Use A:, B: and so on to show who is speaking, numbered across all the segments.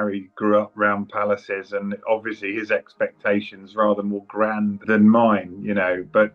A: Harry grew up round palaces, and obviously his expectations rather more grand than mine, But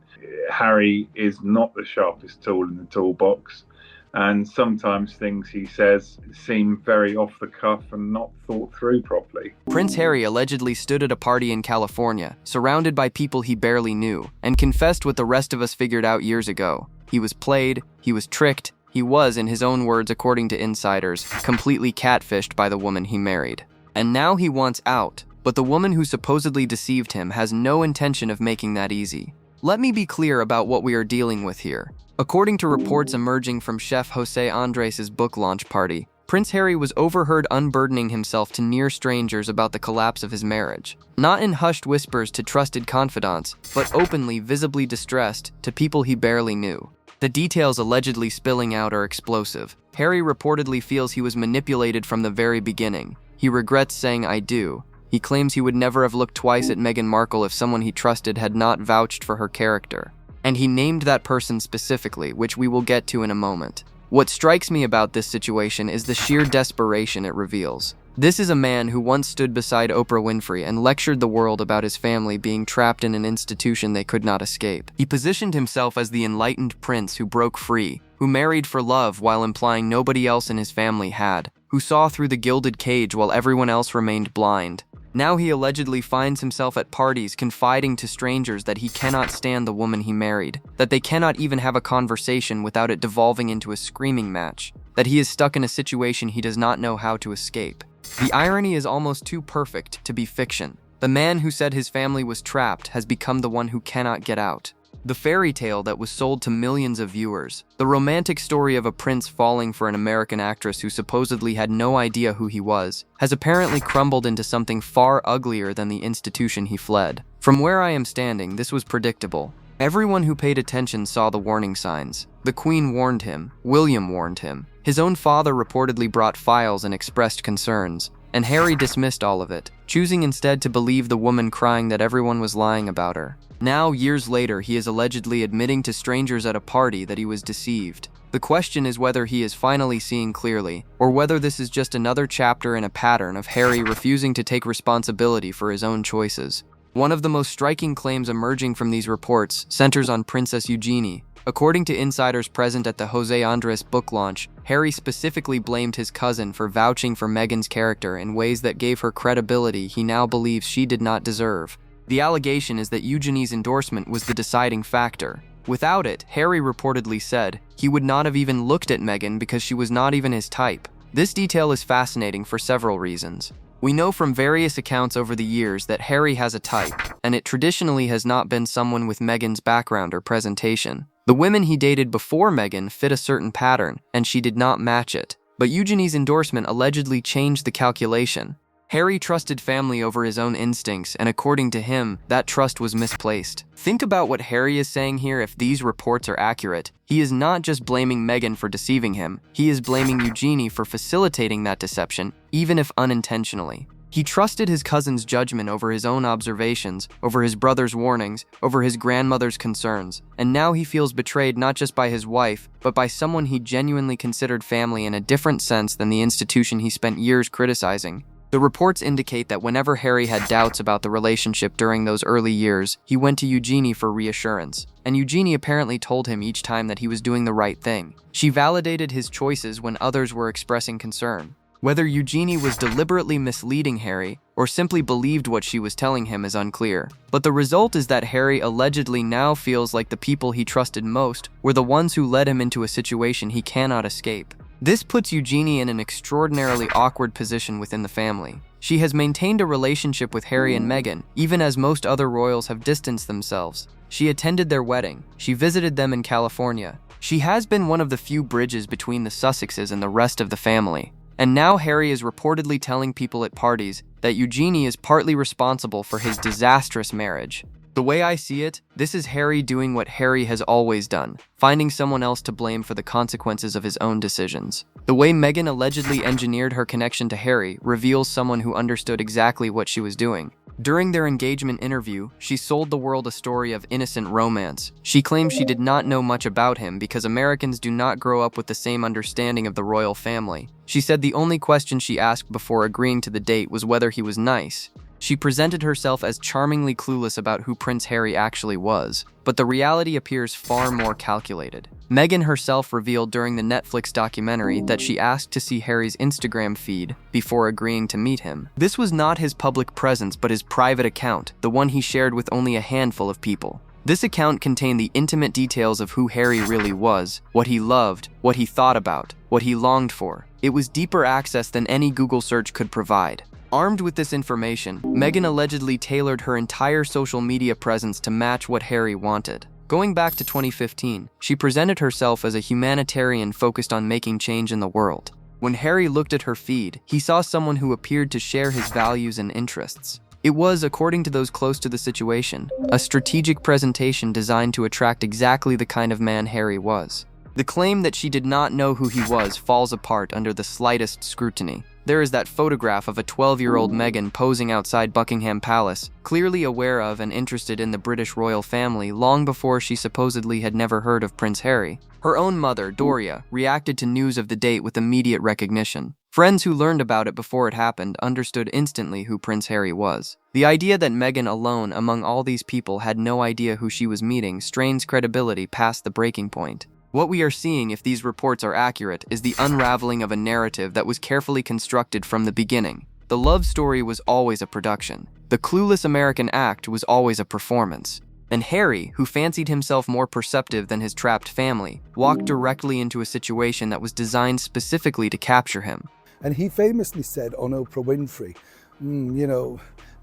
A: Harry is not the sharpest tool in the toolbox. And sometimes things he says seem very off the cuff and not thought through properly.
B: Prince Harry allegedly stood at a party in California, surrounded by people he barely knew, and confessed what the rest of us figured out years ago. He was played, he was tricked, he was, in his own words according to insiders, completely catfished by the woman he married. And now he wants out, but the woman who supposedly deceived him has no intention of making that easy. Let me be clear about what we are dealing with here. According to reports emerging from Chef José Andrés' book launch party, Prince Harry was overheard unburdening himself to near strangers about the collapse of his marriage. Not in hushed whispers to trusted confidants, but openly, visibly distressed to people he barely knew. The details allegedly spilling out are explosive. Harry reportedly feels he was manipulated from the very beginning. He regrets saying "I do." He claims he would never have looked twice at Meghan Markle if someone he trusted had not vouched for her character. And he named that person specifically, which we will get to in a moment. What strikes me about this situation is the sheer desperation it reveals. This is a man who once stood beside Oprah Winfrey and lectured the world about his family being trapped in an institution they could not escape. He positioned himself as the enlightened prince who broke free, who married for love while implying nobody else in his family had, who saw through the gilded cage while everyone else remained blind. Now he allegedly finds himself at parties confiding to strangers that he cannot stand the woman he married, that they cannot even have a conversation without it devolving into a screaming match, that he is stuck in a situation he does not know how to escape. The irony is almost too perfect to be fiction. The man who said his family was trapped has become the one who cannot get out. The fairy tale that was sold to millions of viewers, the romantic story of a prince falling for an American actress who supposedly had no idea who he was, has apparently crumbled into something far uglier than the institution he fled. From where I am standing, this was predictable. Everyone who paid attention saw the warning signs. The Queen warned him, William warned him. His own father reportedly brought files and expressed concerns, and Harry dismissed all of it, choosing instead to believe the woman crying that everyone was lying about her. Now, years later, he is allegedly admitting to strangers at a party that he was deceived. The question is whether he is finally seeing clearly, or whether this is just another chapter in a pattern of Harry refusing to take responsibility for his own choices. One of the most striking claims emerging from these reports centers on Princess Eugenie. According to insiders present at the José Andrés book launch, Harry specifically blamed his cousin for vouching for Meghan's character in ways that gave her credibility he now believes she did not deserve. The allegation is that Eugenie's endorsement was the deciding factor. Without it, Harry reportedly said, he would not have even looked at Meghan because she was not even his type. This detail is fascinating for several reasons. We know from various accounts over the years that Harry has a type, and it traditionally has not been someone with Meghan's background or presentation. The women he dated before Meghan fit a certain pattern, and she did not match it. But Eugenie's endorsement allegedly changed the calculation. Harry trusted family over his own instincts, and according to him, that trust was misplaced. Think about what Harry is saying here if these reports are accurate. He is not just blaming Meghan for deceiving him, he is blaming Eugenie for facilitating that deception, even if unintentionally. He trusted his cousin's judgment over his own observations, over his brother's warnings, over his grandmother's concerns, and now he feels betrayed not just by his wife, but by someone he genuinely considered family in a different sense than the institution he spent years criticizing. The reports indicate that whenever Harry had doubts about the relationship during those early years, he went to Eugenie for reassurance, and Eugenie apparently told him each time that he was doing the right thing. She validated his choices when others were expressing concern. Whether Eugenie was deliberately misleading Harry or simply believed what she was telling him is unclear. But the result is that Harry allegedly now feels like the people he trusted most were the ones who led him into a situation he cannot escape. This puts Eugenie in an extraordinarily awkward position within the family. She has maintained a relationship with Harry and Meghan, even as most other royals have distanced themselves. She attended their wedding. She visited them in California. She has been one of the few bridges between the Sussexes and the rest of the family. And now Harry is reportedly telling people at parties that Eugenie is partly responsible for his disastrous marriage. The way I see it, this is Harry doing what Harry has always done, finding someone else to blame for the consequences of his own decisions. The way Meghan allegedly engineered her connection to Harry reveals someone who understood exactly what she was doing. During their engagement interview, she sold the world a story of innocent romance. She claimed she did not know much about him because Americans do not grow up with the same understanding of the royal family. She said the only question she asked before agreeing to the date was whether he was nice. She presented herself as charmingly clueless about who Prince Harry actually was, but the reality appears far more calculated. Meghan herself revealed during the Netflix documentary that she asked to see Harry's Instagram feed before agreeing to meet him. This was not his public presence but his private account, the one he shared with only a handful of people. This account contained the intimate details of who Harry really was, what he loved, what he thought about, what he longed for. It was deeper access than any Google search could provide. Armed with this information, Meghan allegedly tailored her entire social media presence to match what Harry wanted. Going back to 2015, she presented herself as a humanitarian focused on making change in the world. When Harry looked at her feed, he saw someone who appeared to share his values and interests. It was, according to those close to the situation, a strategic presentation designed to attract exactly the kind of man Harry was. The claim that she did not know who he was falls apart under the slightest scrutiny. There is that photograph of a 12-year-old Meghan posing outside Buckingham Palace, clearly aware of and interested in the British royal family long before she supposedly had never heard of Prince Harry. Her own mother, Doria, reacted to news of the date with immediate recognition. Friends who learned about it before it happened understood instantly who Prince Harry was. The idea that Meghan alone among all these people had no idea who she was meeting strains credibility past the breaking point. What we are seeing, if these reports are accurate, is the unraveling of a narrative that was carefully constructed from the beginning. The love story was always a production. The clueless American act was always a performance. And Harry, who fancied himself more perceptive than his trapped family, walked directly into a situation that was designed specifically to capture him.
C: And he famously said on Oprah Winfrey,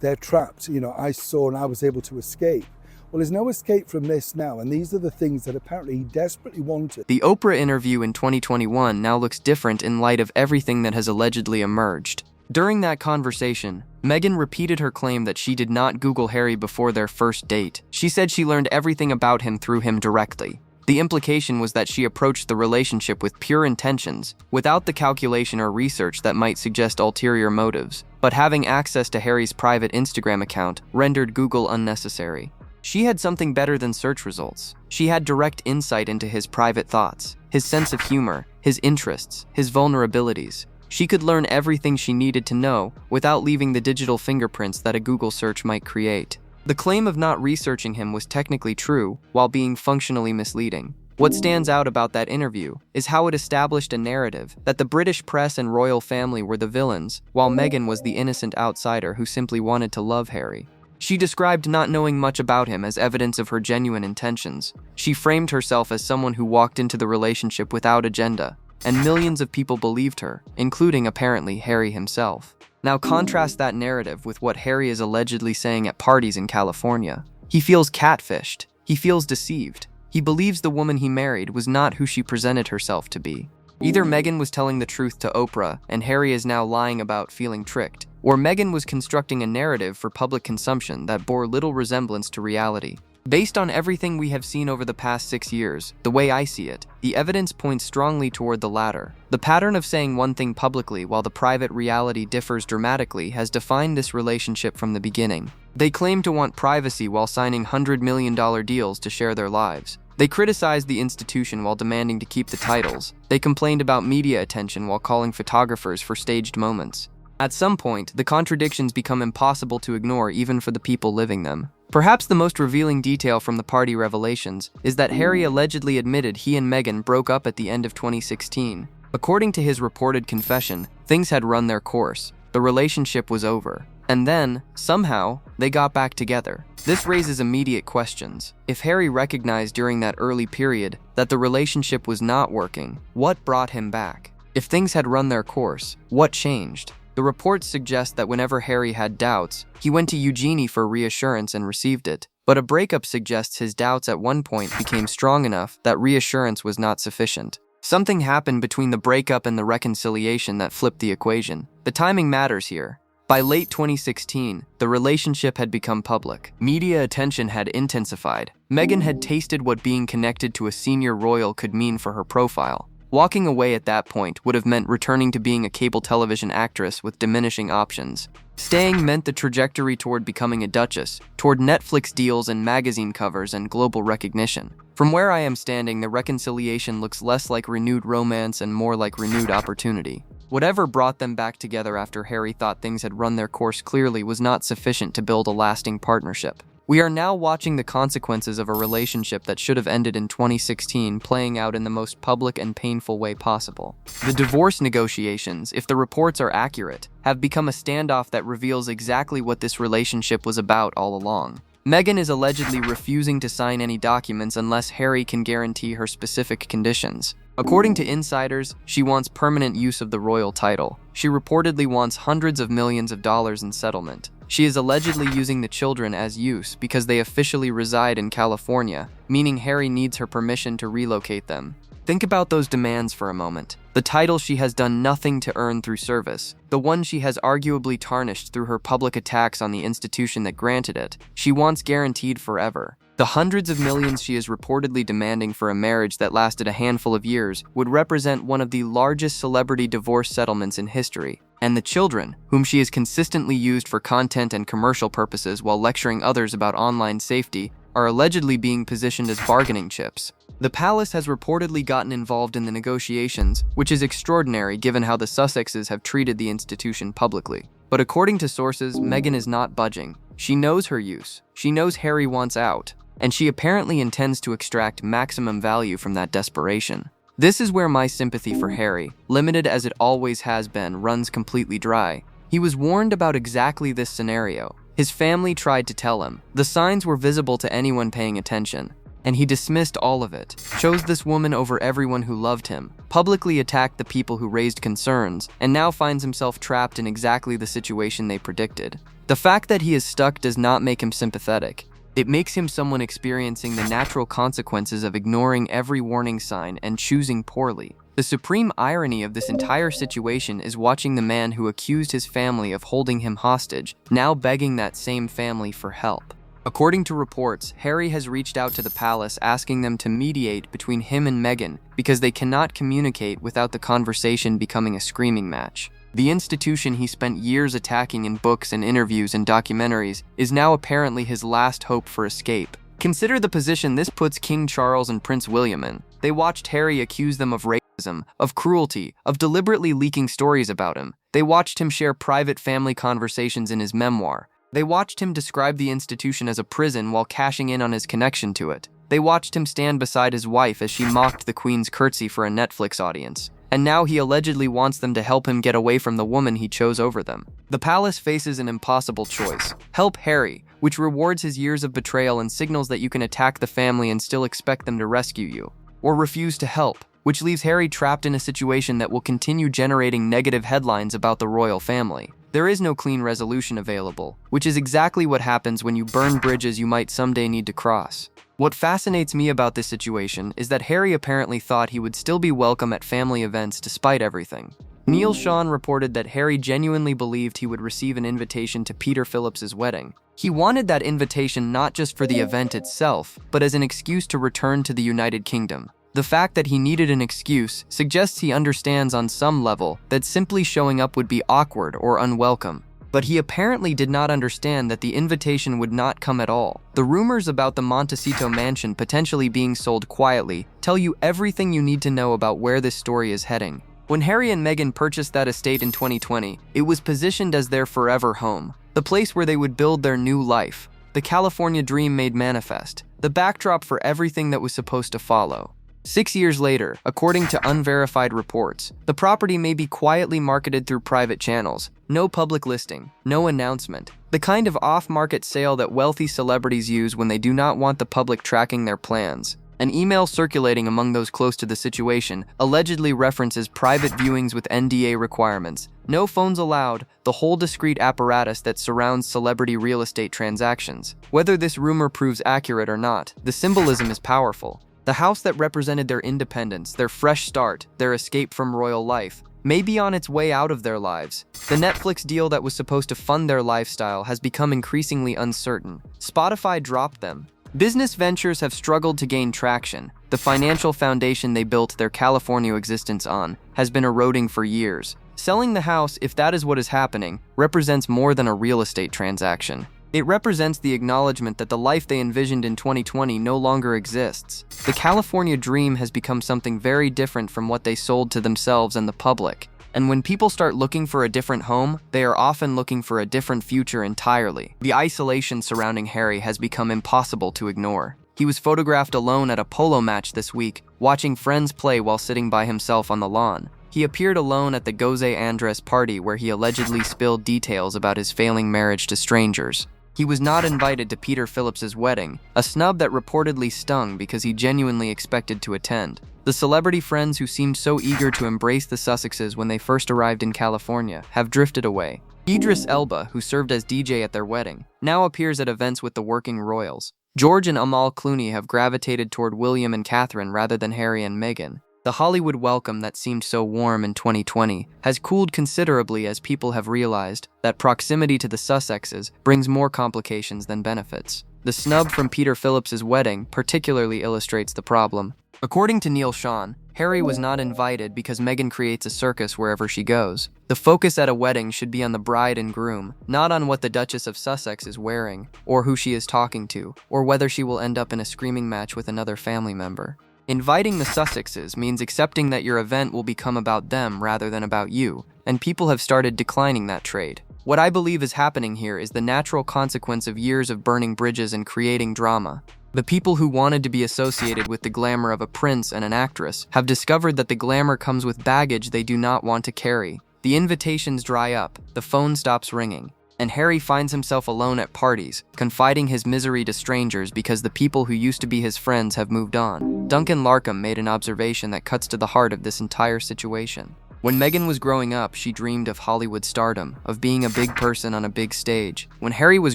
C: they're trapped, I saw and I was able to escape. Well, there's no escape from this now, and these are the things that apparently he desperately wanted.
B: The Oprah interview in 2021 now looks different in light of everything that has allegedly emerged. During that conversation, Meghan repeated her claim that she did not Google Harry before their first date. She said she learned everything about him through him directly. The implication was that she approached the relationship with pure intentions, without the calculation or research that might suggest ulterior motives. But having access to Harry's private Instagram account rendered Google unnecessary. She had something better than search results. She had direct insight into his private thoughts, his sense of humor, his interests, his vulnerabilities. She could learn everything she needed to know without leaving the digital fingerprints that a Google search might create. The claim of not researching him was technically true, while being functionally misleading. What stands out about that interview is how it established a narrative that the British press and royal family were the villains, while Meghan was the innocent outsider who simply wanted to love Harry. She described not knowing much about him as evidence of her genuine intentions. She framed herself as someone who walked into the relationship without agenda, and millions of people believed her, including apparently Harry himself. Now contrast that narrative with what Harry is allegedly saying at parties in California. He feels catfished. He feels deceived. He believes the woman he married was not who she presented herself to be. Either Meghan was telling the truth to Oprah, and Harry is now lying about feeling tricked, or Meghan was constructing a narrative for public consumption that bore little resemblance to reality. Based on everything we have seen over the past 6 years, the way I see it, the evidence points strongly toward the latter. The pattern of saying one thing publicly while the private reality differs dramatically has defined this relationship from the beginning. They claim to want privacy while signing $100 million deals to share their lives. They criticized the institution while demanding to keep the titles. They complained about media attention while calling photographers for staged moments. At some point, the contradictions become impossible to ignore even for the people living them. Perhaps the most revealing detail from the party revelations is that Harry allegedly admitted he and Meghan broke up at the end of 2016. According to his reported confession, things had run their course. The relationship was over. And then, somehow, they got back together. This raises immediate questions. If Harry recognized during that early period that the relationship was not working, what brought him back? If things had run their course, what changed? The reports suggest that whenever Harry had doubts, he went to Eugenie for reassurance and received it. But a breakup suggests his doubts at one point became strong enough that reassurance was not sufficient. Something happened between the breakup and the reconciliation that flipped the equation. The timing matters here. By late 2016, the relationship had become public. Media attention had intensified. Meghan had tasted what being connected to a senior royal could mean for her profile. Walking away at that point would have meant returning to being a cable television actress with diminishing options. Staying meant the trajectory toward becoming a duchess, toward Netflix deals and magazine covers and global recognition. From where I am standing, the reconciliation looks less like renewed romance and more like renewed opportunity. Whatever brought them back together after Harry thought things had run their course clearly was not sufficient to build a lasting partnership. We are now watching the consequences of a relationship that should have ended in 2016 playing out in the most public and painful way possible. The divorce negotiations, if the reports are accurate, have become a standoff that reveals exactly what this relationship was about all along. Meghan is allegedly refusing to sign any documents unless Harry can guarantee her specific conditions. According to insiders, she wants permanent use of the royal title. She reportedly wants hundreds of millions of dollars in settlement. She is allegedly using the children as use because they officially reside in California, meaning Harry needs her permission to relocate them. Think about those demands for a moment. The title she has done nothing to earn through service, the one she has arguably tarnished through her public attacks on the institution that granted it, she wants guaranteed forever. The hundreds of millions she is reportedly demanding for a marriage that lasted a handful of years would represent one of the largest celebrity divorce settlements in history. And the children, whom she has consistently used for content and commercial purposes while lecturing others about online safety, are allegedly being positioned as bargaining chips. The palace has reportedly gotten involved in the negotiations, which is extraordinary given how the Sussexes have treated the institution publicly. But according to sources, Meghan is not budging. She knows her use. She knows Harry wants out. And she apparently intends to extract maximum value from that desperation. This is where my sympathy for Harry, limited as it always has been, runs completely dry. He was warned about exactly this scenario. His family tried to tell him. The signs were visible to anyone paying attention. And he dismissed all of it, chose this woman over everyone who loved him, publicly attacked the people who raised concerns, and now finds himself trapped in exactly the situation they predicted. The fact that he is stuck does not make him sympathetic. It makes him someone experiencing the natural consequences of ignoring every warning sign and choosing poorly. The supreme irony of this entire situation is watching the man who accused his family of holding him hostage, now begging that same family for help. According to reports, Harry has reached out to the palace asking them to mediate between him and Meghan because they cannot communicate without the conversation becoming a screaming match. The institution he spent years attacking in books and interviews and documentaries is now apparently his last hope for escape. Consider the position this puts King Charles and Prince William in. They watched Harry accuse them of racism, of cruelty, of deliberately leaking stories about him. They watched him share private family conversations in his memoir. They watched him describe the institution as a prison while cashing in on his connection to it. They watched him stand beside his wife as she mocked the Queen's curtsy for a Netflix audience. And now he allegedly wants them to help him get away from the woman he chose over them. The palace faces an impossible choice. Help Harry, which rewards his years of betrayal and signals that you can attack the family and still expect them to rescue you. Or refuse to help, which leaves Harry trapped in a situation that will continue generating negative headlines about the royal family. There is no clean resolution available, which is exactly what happens when you burn bridges you might someday need to cross. What fascinates me about this situation is that Harry apparently thought he would still be welcome at family events despite everything. Neil Sean reported that Harry genuinely believed he would receive an invitation to Peter Phillips's wedding. He wanted that invitation not just for the event itself, but as an excuse to return to the United Kingdom. The fact that he needed an excuse suggests he understands on some level that simply showing up would be awkward or unwelcome. But he apparently did not understand that the invitation would not come at all. The rumors about the Montecito mansion potentially being sold quietly tell you everything you need to know about where this story is heading. When Harry and Meghan purchased that estate in 2020, it was positioned as their forever home, the place where they would build their new life, the California dream made manifest, the backdrop for everything that was supposed to follow. 6 years later, according to unverified reports, the property may be quietly marketed through private channels. No public listing, no announcement. The kind of off-market sale that wealthy celebrities use when they do not want the public tracking their plans. An email circulating among those close to the situation allegedly references private viewings with NDA requirements. No phones allowed, the whole discreet apparatus that surrounds celebrity real estate transactions. Whether this rumor proves accurate or not, the symbolism is powerful. The house that represented their independence, their fresh start, their escape from royal life, may be on its way out of their lives. The Netflix deal that was supposed to fund their lifestyle has become increasingly uncertain. Spotify dropped them. Business ventures have struggled to gain traction. The financial foundation they built their California existence on has been eroding for years. Selling the house, if that is what is happening, represents more than a real estate transaction. It represents the acknowledgement that the life they envisioned in 2020 no longer exists. The California dream has become something very different from what they sold to themselves and the public. And when people start looking for a different home, they are often looking for a different future entirely. The isolation surrounding Harry has become impossible to ignore. He was photographed alone at a polo match this week, watching friends play while sitting by himself on the lawn. He appeared alone at the José Andrés party where he allegedly spilled details about his failing marriage to strangers. He was not invited to Peter Phillips's wedding, a snub that reportedly stung because he genuinely expected to attend. The celebrity friends who seemed so eager to embrace the Sussexes when they first arrived in California have drifted away. Idris Elba, who served as DJ at their wedding, now appears at events with the working royals. George and Amal Clooney have gravitated toward William and Catherine rather than Harry and Meghan. The Hollywood welcome that seemed so warm in 2020 has cooled considerably as people have realized that proximity to the Sussexes brings more complications than benefits. The snub from Peter Phillips's wedding particularly illustrates the problem. According to Neil Sean, Harry was not invited because Meghan creates a circus wherever she goes. The focus at a wedding should be on the bride and groom, not on what the Duchess of Sussex is wearing, or who she is talking to, or whether she will end up in a screaming match with another family member. Inviting the Sussexes means accepting that your event will become about them rather than about you, and people have started declining that trade. What I believe is happening here is the natural consequence of years of burning bridges and creating drama. The people who wanted to be associated with the glamour of a prince and an actress have discovered that the glamour comes with baggage they do not want to carry. The invitations dry up, the phone stops ringing, and Harry finds himself alone at parties, confiding his misery to strangers because the people who used to be his friends have moved on. Duncan Larkham made an observation that cuts to the heart of this entire situation. When Meghan was growing up, she dreamed of Hollywood stardom, of being a big person on a big stage. When Harry was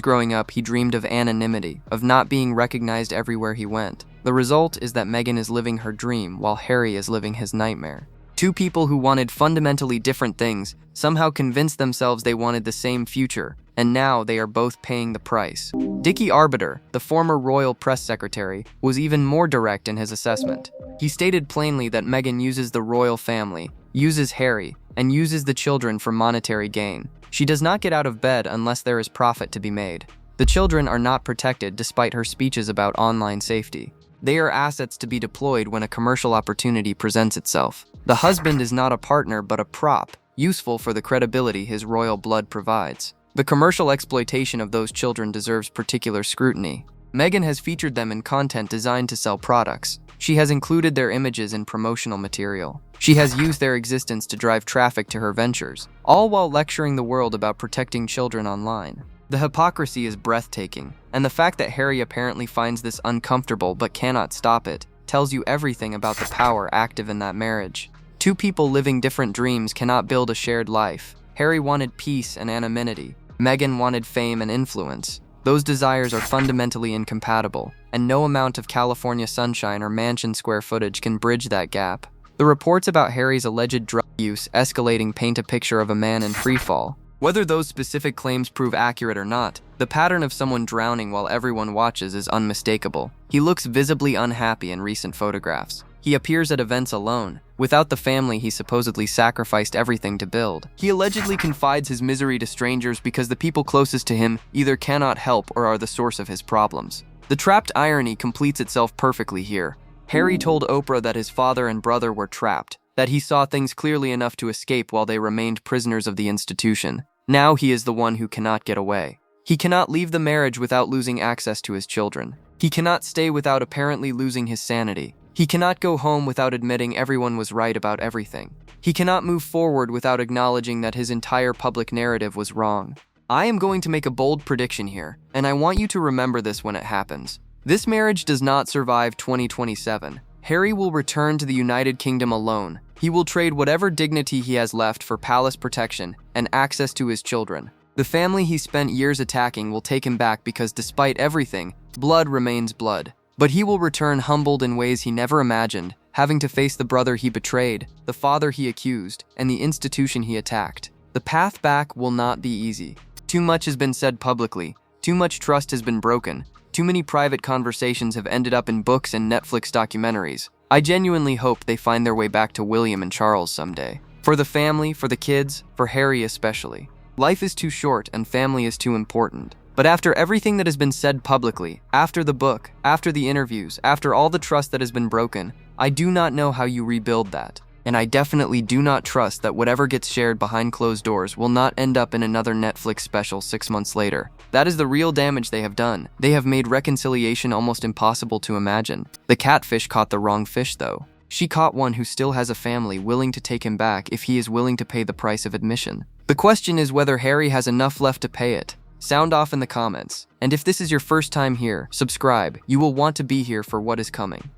B: growing up, he dreamed of anonymity, of not being recognized everywhere he went. The result is that Meghan is living her dream while Harry is living his nightmare. Two people who wanted fundamentally different things somehow convinced themselves they wanted the same future, and now they are both paying the price. Dickie Arbiter, the former royal press secretary, was even more direct in his assessment. He stated plainly that Meghan uses the royal family, uses Harry, and uses the children for monetary gain. She does not get out of bed unless there is profit to be made. The children are not protected despite her speeches about online safety. They are assets to be deployed when a commercial opportunity presents itself. The husband is not a partner but a prop, useful for the credibility his royal blood provides. The commercial exploitation of those children deserves particular scrutiny. Meghan has featured them in content designed to sell products. She has included their images in promotional material. She has used their existence to drive traffic to her ventures, all while lecturing the world about protecting children online. The hypocrisy is breathtaking, and the fact that Harry apparently finds this uncomfortable but cannot stop it tells you everything about the power active in that marriage. Two people living different dreams cannot build a shared life. Harry wanted peace and anonymity. Meghan wanted fame and influence. Those desires are fundamentally incompatible, and no amount of California sunshine or mansion square footage can bridge that gap. The reports about Harry's alleged drug use escalating paint a picture of a man in freefall. Whether those specific claims prove accurate or not, the pattern of someone drowning while everyone watches is unmistakable. He looks visibly unhappy in recent photographs. He appears at events alone, without the family he supposedly sacrificed everything to build. He allegedly confides his misery to strangers because the people closest to him either cannot help or are the source of his problems. The trapped irony completes itself perfectly here. Harry told Oprah that his father and brother were trapped, that he saw things clearly enough to escape while they remained prisoners of the institution. Now he is the one who cannot get away. He cannot leave the marriage without losing access to his children. He cannot stay without apparently losing his sanity. He cannot go home without admitting everyone was right about everything. He cannot move forward without acknowledging that his entire public narrative was wrong. I am going to make a bold prediction here, and I want you to remember this when it happens. This marriage does not survive 2027. Harry will return to the United Kingdom alone. He will trade whatever dignity he has left for palace protection and access to his children. The family he spent years attacking will take him back because despite everything, blood remains blood. But he will return humbled in ways he never imagined, having to face the brother he betrayed, the father he accused, and the institution he attacked. The path back will not be easy. Too much has been said publicly, too much trust has been broken, Too many private conversations have ended up in books and Netflix documentaries. I genuinely hope they find their way back to William and Charles someday. For the family, for the kids, for Harry especially. Life is too short and family is too important. But after everything that has been said publicly, after the book, after the interviews, after all the trust that has been broken, I do not know how you rebuild that. And I definitely do not trust that whatever gets shared behind closed doors will not end up in another Netflix special 6 months later. That is the real damage they have done. They have made reconciliation almost impossible to imagine. The catfish caught the wrong fish though. She caught one who still has a family willing to take him back if he is willing to pay the price of admission. The question is whether Harry has enough left to pay it. Sound off in the comments. And if this is your first time here, subscribe. You will want to be here for what is coming.